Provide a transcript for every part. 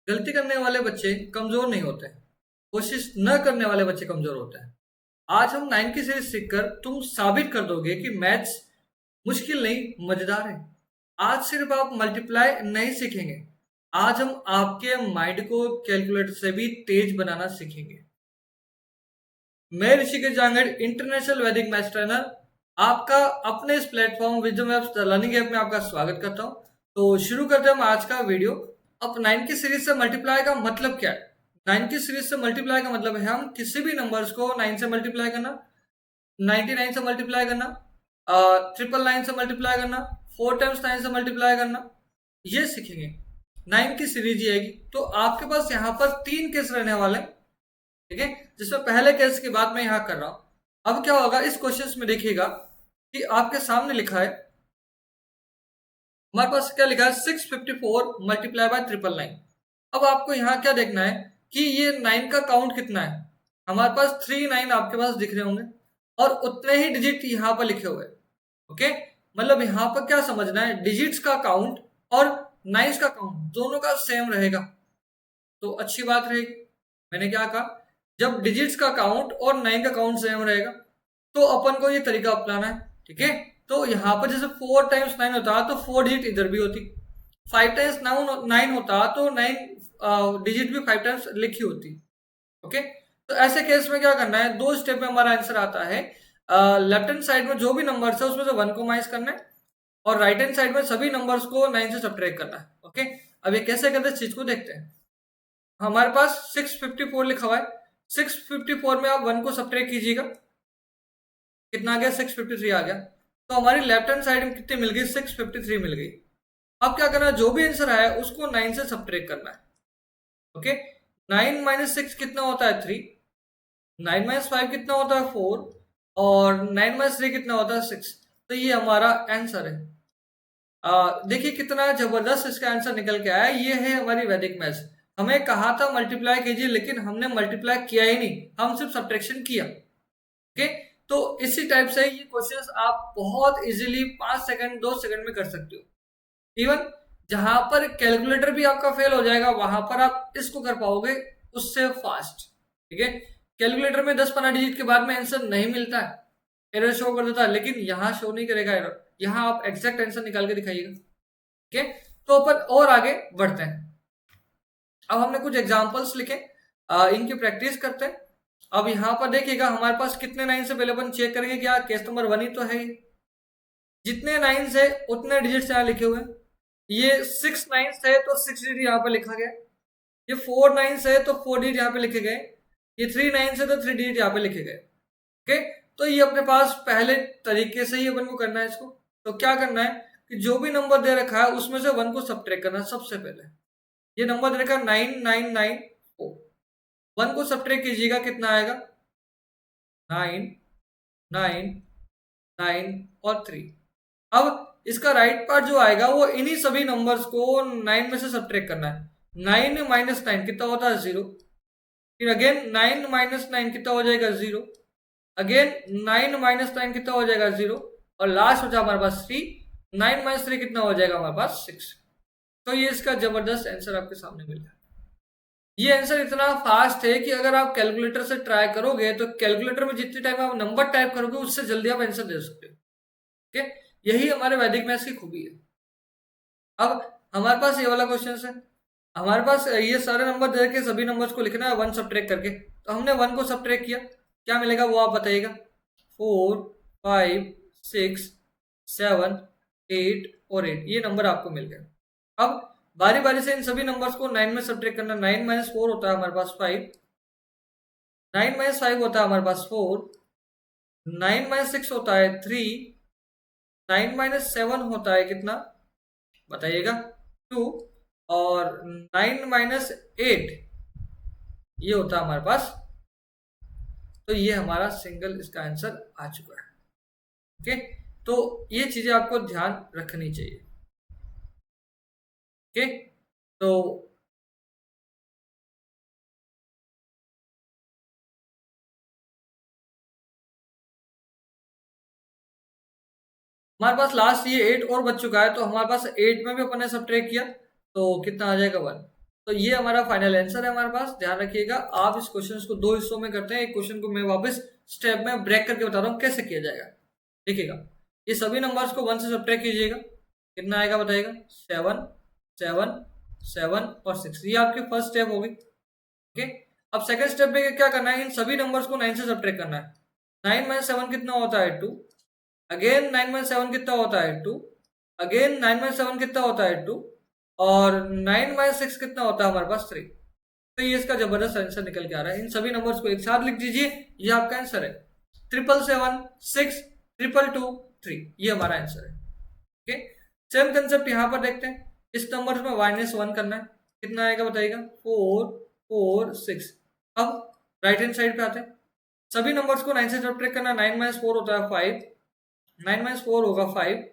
गलती करने वाले बच्चे कमजोर नहीं होते, कोशिश न करने वाले बच्चे कमजोर होते हैं। आज हम 9 की सीरीज सीखकर तुम साबित कर दोगे कि मैथ्स मुश्किल नहीं मजेदार है। आज सिर्फ आप मल्टीप्लाई नहीं सीखेंगे, आज हम आपके माइंड को कैलकुलेटर से भी तेज बनाना सीखेंगे। मैं ऋषिकेश जांगड़, इंटरनेशनल वैदिक मैथ्स ट्रेनर, आपका अपने इस platform wisdom apps learning app में आपका स्वागत करता हूं। तो शुरू करते हैं हम आज का वीडियो। अब 9 की सीरीज से मल्टीप्लाई का मतलब क्या है? 9 की सीरीज से मल्टीप्लाई का मतलब है हम किसी भी नंबर्स को 9 से मल्टीप्लाई करना, 99 से मल्टीप्लाई करना, 999 से मल्टीप्लाई करना, 4 टाइम्स 9 से मल्टीप्लाई करना, ये सीखेंगे। 9 की सीरीज ये आएगी। तो आपके पास यहाँ पर 3 केस रहने वाले हैं, ठीक है, जिसमें पहले केस की बात मैं यहाँ कर रहा हूं। अब क्या होगा इस क्वेश्चन में, देखिएगा कि आपके सामने लिखा है, हमारे पास क्या लिखा है, 654 मल्टीप्लाई बाय 999। अब आपको यहाँ क्या देखना है कि ये 9 का काउंट कितना है। हमारे पास 39 आपके पास दिख रहे होंगे और उतने ही डिजिट यहाँ पर लिखे हुए। ओके, मतलब यहाँ पर क्या समझना है, डिजिट्स का काउंट और नाइन्स का काउंट दोनों का सेम रहेगा तो अच्छी बात रहेगी। मैंने क्या कहा, जब डिजिट्स का काउंट और 9 का काउंट सेम रहेगा तो अपन को ये तरीका अपनाना है, ठीक है। तो यहाँ पर जैसे 4 टाइम्स 9 होता तो 4 डिजिट इधर भी होती, 5 टाइम्स 9 होता तो 9 डिजिट भी 5 टाइम्स लिखी होती। ओके, तो ऐसे केस में क्या करना है, 2 स्टेप में हमारा आंसर आता है। लेफ्ट हैंड साइड में जो भी नंबर्स है उसमें से 1 को माइनस करना है और राइट हैंड साइड में सभी नंबर्स को 9 से सब्ट्रैक्ट करना है। ओके, अब ये कैसे करते हैं इस चीज को देखते हैं। हमारे पास 654 लिखा हुआ है, 654 में आप 1 को सब्ट्रैक्ट कीजिएगा, कितना आ गया, 653 आ गया। तो हमारी लेफ्ट हैंड साइड में कितनी मिल गई, 653 मिल गई। अब क्या करना है, जो भी आंसर आया उसको 9 से सब्ट्रैक्ट करना है। ओके, 9 माइनस 6 कितना होता है, 3। 9 माइनस 5 कितना होता है, 4। और 9 माइनस 3 कितना होता है, 6। तो ये हमारा आंसर है। देखिए कितना जबरदस्त इसका आंसर निकल के आया। ये है हमारी वैदिक मैथ्स। हमें कहा था मल्टीप्लाई कीजिए, लेकिन हमने मल्टीप्लाई किया ही नहीं, हम सिर्फ सब्ट्रैक्शन किया। ओके, तो इसी टाइप से ये क्वेश्चंस आप बहुत इजीली 5 सेकंड 2 सेकंड में कर सकते हो। इवन जहां पर कैलकुलेटर भी आपका फेल हो जाएगा वहां पर आप इसको कर पाओगे उससे फास्ट, ठीक है। कैलकुलेटर में 10-15 डिजिट के बाद में आंसर नहीं मिलता है, एरर शो कर देता है, लेकिन यहाँ शो नहीं करेगा एरर, यहाँ आप एग्जैक्ट आंसर निकाल के दिखाइएगा। ठीक है, तो अपन और आगे बढ़ते हैं। अब हमने कुछ एग्जांपल्स लिखे, इनकी प्रैक्टिस करते हैं। अब यहाँ पर देखिएगा हमारे पास कितने 9 से पहले अपन चेक करेंगे, क्या केस नंबर 1 ही तो है। जितने 9 है उतने डिजिट्स यहाँ लिखे हुए हैं। ये 6 9 है तो 6 डिजिट यहाँ पे लिखा गया। ये 4 9 है तो 4 डिजिट यहाँ पे लिखे गए। ये 3 9 है तो 3 डिजिट यहाँ पे लिखे गए। ओके, तो ये अपने पास पहले तरीके से ही अपन को करना है इसको। तो क्या करना है कि जो भी नंबर दे रखा है उसमें से 1 को सब्ट्रैक्ट करना है सबसे पहले। ये नंबर दे रखा है 9994, 1 को सब्ट्रैक्ट कीजिएगा, कितना आएगा, 9 9 9 और 3। अब इसका राइट पार्ट जो आएगा वो इन्हीं सभी नंबर्स को 9 में से सब्ट्रैक्ट करना है। 9 माइनस 9 कितना होता है, 0। फिर अगेन 9 माइनस 9 कितना हो जाएगा, 0। अगेन 9 माइनस 9 कितना हो जाएगा, 0। और लास्ट बचा हमारे पास 3। 9 माइनस 3 कितना हो जाएगा हमारे पास, 6। तो ये इसका जबरदस्त आंसर आपके सामने मिल गया। ये आंसर इतना फास्ट है कि अगर आप कैलकुलेटर से ट्राई करोगे तो कैलकुलेटर में जितने टाइम आप नंबर टाइप करोगे उससे जल्दी आप आंसर दे सकते हो। ठीक है, यही हमारे वैदिक मैथ्स की खूबी है। अब हमारे पास ये वाला क्वेश्चन है, हमारे पास ये सारे नंबर दे के सभी नंबर्स को लिखना है 1 सब्ट्रैक्ट करके। तो हमने 1 को सब्ट्रैक्ट किया, क्या मिलेगा वो आप बताइएगा। 4 5 6 7 8 और 8, ये नंबर आपको मिल गए। अब बारी बारी से इन सभी नंबर्स को 9 में सब्ट्रैक्ट करना। 9 माइनस 4 होता है हमारे पास 5, 9 माइनस 5 होता है हमारे पास 4, 9 माइनस 6 होता है 3, 9 माइनस 7 होता है कितना बताइएगा, 2, और 9 माइनस 8 ये होता है हमारे पास। तो ये हमारा सिंगल इसका आंसर आ चुका है। ओके, तो ये चीजें आपको ध्यान रखनी चाहिए। ओके, तो हमारे पास लास्ट ये 8 और बच चुका है, तो हमारे पास 8 में भी अपन ने सब्ट्रैक्ट किया तो कितना आ जाएगा, 1। तो ये हमारा फाइनल आंसर है हमारे पास। ध्यान रखिएगा, आप इस क्वेश्चन को दो हिस्सों में करते हैं। एक क्वेश्चन को मैं वापस स्टेप में ब्रेक करके बता रहा हूँ कैसे किया जाएगा। देखिएगा, ये सभी नंबर्स को 1 से सब्ट्रैक्ट कीजिएगा, कितना आएगा बताइएगा? 7 7 7 और 6। ये आपकी फर्स्ट स्टेप होगी। ओके, अब सेकंड स्टेप में क्या करना है? इन सभी नंबर्स को 9 से सब्ट्रैक्ट करना है। 9 - 7 कितना होता है? 2। अगेन 9 - 7 कितना होता है? 2। अगेन 9 - 7 कितना होता है? 2। और 9 - 6 कितना होता है हमारे पास? 3। तो ये इसका जबरदस्त आंसर निकल के आ रहा है। इन सभी नंबर्स को एक साथ लिख दीजिए, ये आपका आंसर है। 777 6 222 3, ये हमारा आंसर है। ओके, सेम कंसेप्ट यहाँ पर देखते हैं। इस नंबर में -1 करना है, कितना आएगा बताइएगा? 4 4 6। अब राइट हैंड साइड पे आते हैं, सभी नंबर्स को 9 से सब्ट्रैक्ट करना। 9 - 4 होता है 5, 9 - 4 होगा 5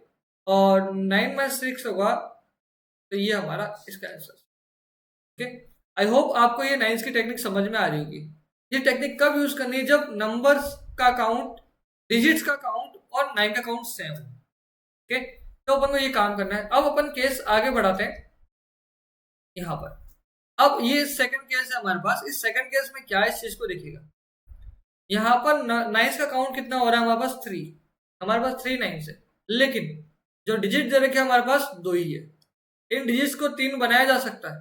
और 9 - 6 होगा, तो ये हमारा इसका आंसर। ओके, आई होप आपको ये 9 की टेक्निक समझ में आ रही होगी। ये टेक्निक कब यूज करनी है? जब नंबर्स का काउंट, डिजिट्स का काउंट और 9 का काउंट सेम हो। ओके, तो अपन को ये काम करना है। अब अपन केस आगे बढ़ाते हैं यहाँ पर। अब ये सेकंड केस है हमारे पास। इस सेकंड केस में क्या है, इस चीज को देखिएगा। यहाँ पर 9 का काउंट कितना हो रहा है हमारे पास? 3। हमारे पास 3 9 है, लेकिन जो डिजिट दे रखे हमारे पास 2 ही है। इन डिजिट्स को 3 बनाया जा सकता है,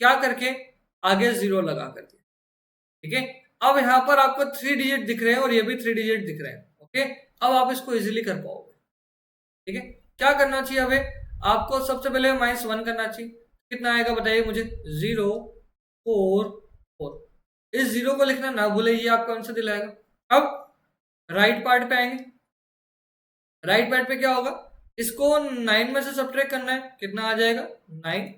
क्या करके? आगे 0 लगा करके। ठीक है, अब यहाँ पर आपको 3 डिजिट दिख रहे हैं और ये भी 3 डिजिट दिख रहे हैं। ओके, अब आप इसको इजीली कर पाओगे। ठीक है, क्या करना चाहिए? अबे आपको सबसे पहले -1 करना चाहिए। कितना आएगा बताइए मुझे? 0 4 4। इस 0 को लिखना ना भूले, ये आपको आंसर दिलाएगा। अब राइट पार्ट पे आएंगे। राइट पार्ट पे क्या होगा? इसको 9 में से सब्ट्रैक्ट करना है, कितना आ जाएगा? 9।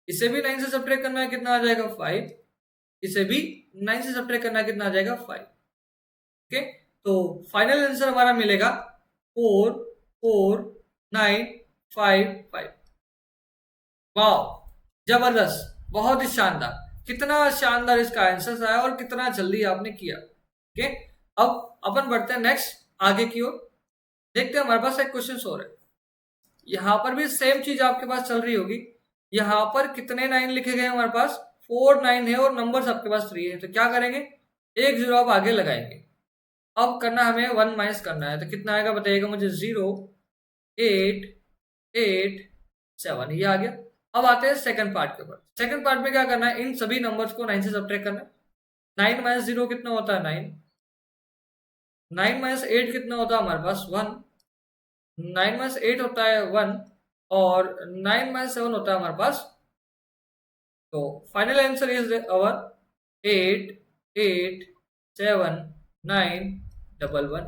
इसे भी 9 से सब्ट्रैक्ट करना है, कितना आ जाएगा? 5। इसे भी 9 से सब्ट्रैक्ट करना है, कितना आ जाएगा? 5। ओके, तो फाइनल आंसर हमारा मिलेगा 4 4 9 5 5। वाह, जबरदस्त, बहुत ही शानदार। कितना शानदार इसका आंसर आया और कितना जल्दी आपने किया। ओके, अब अपन बढ़ते हैं नेक्स्ट आगे की ओर। देखते हैं, हमारे पास एक क्वेश्चन और है। यहाँ पर भी सेम चीज आपके पास चल रही होगी। यहाँ पर कितने 9 लिखे गए हमारे पास? 4 9 है और नंबर्स आपके पास 3 है। तो क्या करेंगे? एक 0 आप आगे लगाएंगे। अब करना हमें 1 माइनस करना है, तो कितना आएगा बताइएगा मुझे? 0 8 8 7, ये आ गया। अब आते हैं सेकंड पार्ट के ऊपर। सेकंड पार्ट में क्या करना है? इन सभी नंबर्स को 9 से सब्ट्रैक्ट करना है। 9 - 0 कितना होता है? 9। 9 - 8 कितना होता है हमारे पास? 1। 9 - 8 होता है 1 और 9 - 7 होता है हमारे पास। तो फाइनल आंसर इज अवर 8 8 7 9 1 1।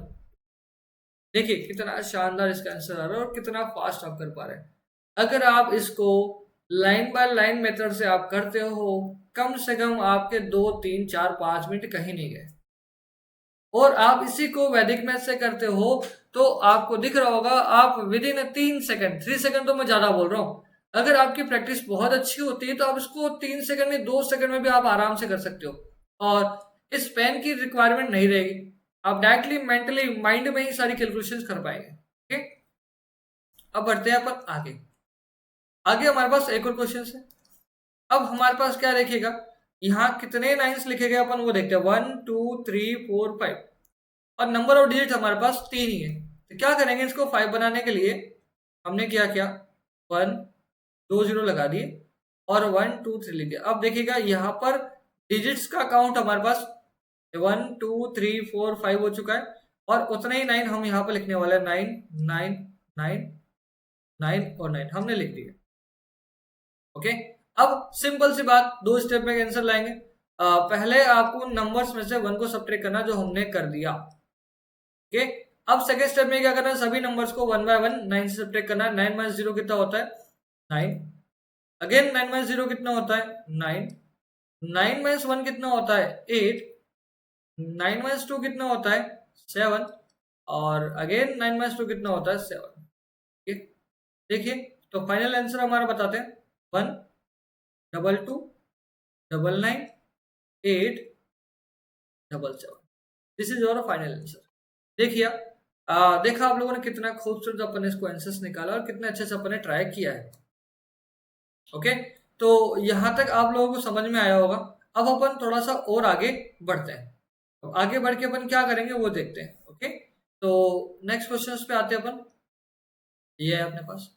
देखिए कितना शानदार इसका आंसर आ रहा है और कितना फास्ट आप कर पा रहे हैं। अगर आप इसको लाइन बाय लाइन मेथड से आप करते हो, कम से कम आपके 2 3 4 5 मिनट कहीं नहीं गए। और आप इसी को वैदिक मैथ से करते हो तो आपको दिख रहा होगा, आप विद इन 3 सेकंड, 3 सेकंड तो मैं ज्यादा बोल रहा हूँ। अगर आपकी प्रैक्टिस बहुत अच्छी होती है तो आप इसको 3 सेकंड में, 2 सेकंड में भी आप आराम से कर सकते हो और इस पेन की रिक्वायरमेंट नहीं रहेगी। आप डायरेक्टली मेंटली माइंड में ही सारी कैलकुलेशंस कर पाएंगे। ओके, अब बढ़ते हैं अपन आगे। आगे हमारे पास एक और क्वेश्चन है। अब हमारे पास क्या देखिएगा, यहाँ कितने 9 लिखे गए अपन वो देखते हैं। 1 2 3 4 5 और नंबर ऑफ डिजिट हमारे पास 3 ही है। तो क्या करेंगे, इसको 5 बनाने के लिए हमने क्या किया? 1 2 0 लगा दिए और 1 2 3 लिख दिया। अब देखिएगा यहाँ पर डिजिट्स का काउंट हमारे पास 1 2 3 4 5 हो चुका है और उतना ही 9 हम यहाँ पर लिखने वाले हैं। 9 9 9 9 और 9 हमने लिख दिया। ओके, अब सिंपल सी बात, 2 स्टेप में आंसर लाएंगे। पहले आपको नंबर्स में से 1 को सब्ट्रैक्ट करना, जो हमने कर दिया। ओके, अब सेकंड स्टेप में क्या करना है? सभी नंबर्स को 1 बाय 1 9 से सब्ट्रैक्ट करना है। 9 - 0 कितना होता है? 9। अगेन 9 - 0 कितना होता है? 9। 9 - 1 कितना होता है? 8। 9 - 2 कितना होता है? 7 और अगेन 9 - 2 कितना होता है? 7। ठीक, देखिए तो फाइनल आंसर हमारा बताते हैं 1 2 2 9 9 8 7 7। This is your final answer. देखिए देखा आप लोगों ने कितना खूबसूरत अपन ने इसको आंसर्स निकाला और कितने अच्छे से अपन ने ट्राई किया है। ओके, तो यहाँ तक आप लोगों को समझ में आया होगा। अब अपन थोड़ा सा और आगे बढ़ते हैं। तो आगे बढ़ के अपन क्या करेंगे वो देखते हैं। ओके, तो नेक्स्ट क्वेश्चन पे आते हैं अपन। ये है अपने पास।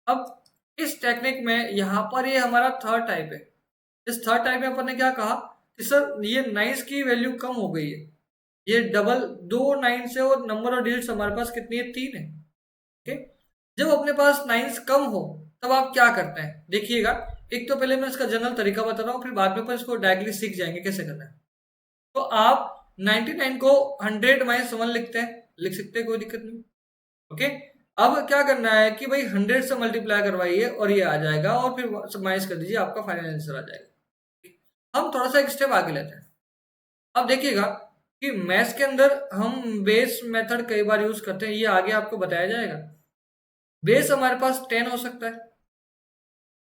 अब इस टेक्निक में यहाँ पर ये हमारा थर्ड टाइप है। इस थर्ड टाइप में अपन ने क्या कहा कि सर ये नाइन्स की वैल्यू कम हो गई है, ये डबल दो नाइन से, और नंबर ऑफ डिजिट्स हमारे पास कितनी है, 3 है। ओके, जब अपने पास नाइन्स कम हो तब आप क्या करते हैं, देखिएगा। एक तो पहले मैं इसका जनरल तरीका बता रहा हूँ, फिर बाद में अपन इसको डायरेक्टली सीख जाएंगे कैसे करना है। तो आप 99 को 100 माइनस 1 लिखते हैं, लिख सकते हैं, कोई दिक्कत नहीं। ओके, अब क्या करना है कि भाई 100 से मल्टीप्लाई करवाइए और ये आ जाएगा, और फिर माइनस कर दीजिए, आपका फाइनल आंसर आ जाएगा। हम थोड़ा सा एक स्टेप आगे लेते हैं। अब देखिएगा कि मैथ्स के अंदर हम बेस मेथड कई बार यूज करते हैं, ये आगे आपको बताया जाएगा। बेस हमारे पास 10 हो सकता है,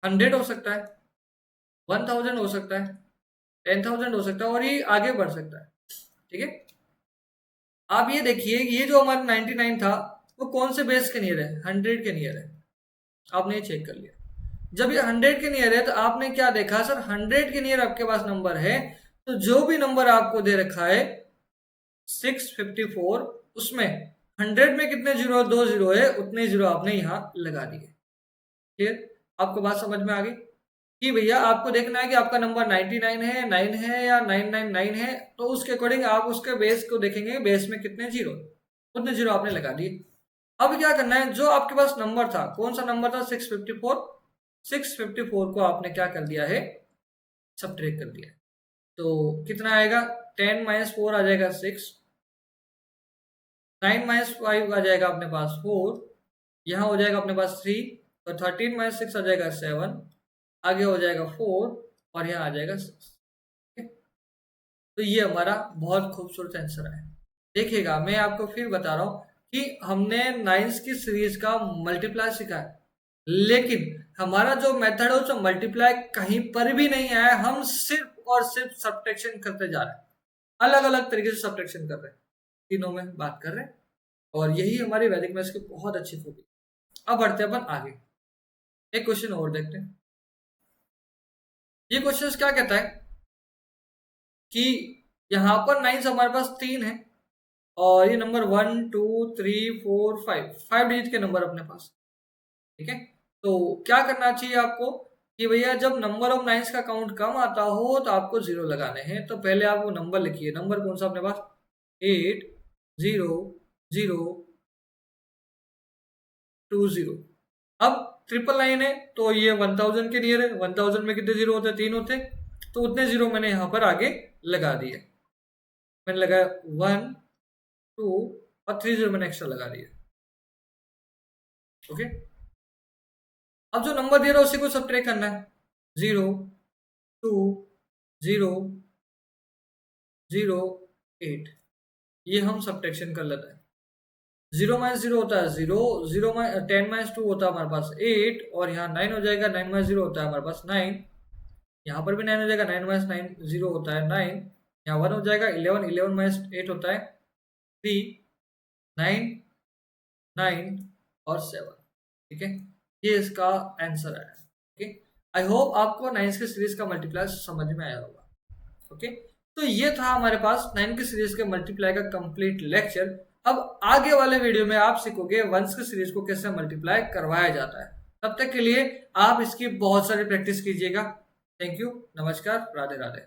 100 हो सकता है, 1000 हो सकता है, 10,000 हो सकता है, और ये आगे बढ़ सकता है। ठीक है, आप ये देखिए, ये जो हमारा 99 था वो कौन से बेस के नियर है, 100 के नियर है। आपने ये चेक कर लिया। जब ये 100 के नियर है तो आपने क्या देखा, सर 100 के नियर आपके पास नंबर है, तो जो भी नंबर आपको दे रखा है 654, उसमें 100 में कितने जीरो, 2 जीरो है, उतने जीरो आपने यहाँ लगा दिए। क्लियर, आपको बात समझ में आ गई कि भैया आपको देखना है कि आपका नंबर 99 है, 9 है या 999 है, तो उसके अकॉर्डिंग आप उसके बेस को देखेंगे, बेस में कितने जीरो, उतने जीरो आपने लगा दिए। अब क्या करना है, जो आपके पास नंबर था, कौन सा नंबर था, 654, 654 को आपने क्या कर दिया है, सब्ट्रैक्ट कर दिया। तो कितना आएगा, 10 माइनस 4 आ जाएगा 6, 9 माइनस 5 आ जाएगा अपने पास 4, यहाँ हो जाएगा अपने पास 3, तो 13 माइनस 6 आ जाएगा 7, आगे हो जाएगा 4, और यहाँ आ जाएगा 6। तो ये हमारा बहुत खूबसूरत आंसर है। देखिएगा, मैं आपको फिर बता रहा हूँ कि हमने नाइन्स की सीरीज का मल्टीप्लाई सीखा है, लेकिन हमारा जो मेथड है उसमें मल्टीप्लाई कहीं पर भी नहीं आया। हम सिर्फ और सिर्फ सब्ट्रैक्शन करते जा रहे हैं, अलग अलग तरीके से सब्ट्रैक्शन कर रहे हैं, तीनों में बात कर रहे हैं, और यही हमारी वैदिक मैथ्स की बहुत अच्छी खूबी। अब बढ़ते हैं अपन आगे, एक क्वेश्चन और देखते हैं। ये क्वेश्चन क्या कहता है कि यहाँ पर नाइन्स हमारे पास 3 है, और ये नंबर 1 2 3 4 5 डिजिट के नंबर अपने पास। ठीक है, तो क्या करना चाहिए आपको कि भैया जब नंबर ऑफ नाइन्स का काउंट कम आता हो तो आपको 0 लगाने हैं। तो पहले आप वो नंबर लिखिए, नंबर कौन सा अपने पास, 8 0 0 2 0। अब 999 है तो ये 1000 के नियर है, 1000 में कितने जीरो होते हैं, 3 होते हैं, तो उतने जीरो मैंने यहाँ पर आगे लगा दिए। मैंने लगाया 1 2 और 3 जीरो मैंने एक्स्ट्रा लगा दिया। ओके, अब जो नंबर दे रहा है उसी को सब्ट्रैक्ट करना है, 0 2 0 0 8, ये हम सब्ट्रैक्शन कर लेते हैं। 0 माइनस 0 होता है 0, 0 10 माइनस 2 होता है हमारे पास 8, और यहाँ 9 हो जाएगा, 9 माइनस 0 होता है हमारे पास 9, यहाँ पर भी 9 हो जाएगा, 9 माइनस 9 0 होता है 9, यहाँ 1 हो जाएगा, 11 11 माइनस 8 होता है 3, 9 9 और 7। ठीक है, ये इसका आंसर है। ओके, आई होप आपको 9 की सीरीज का मल्टीप्लाई समझ में आया होगा। ओके, तो ये था हमारे पास 9 की सीरीज के मल्टीप्लाई का कंप्लीट लेक्चर। अब आगे वाले वीडियो में आप सीखोगे वंस की सीरीज को कैसे मल्टीप्लाई करवाया जाता है। तब तक के लिए आप इसकी बहुत सारी प्रैक्टिस कीजिएगा। थैंक यू, नमस्कार, राधे राधे।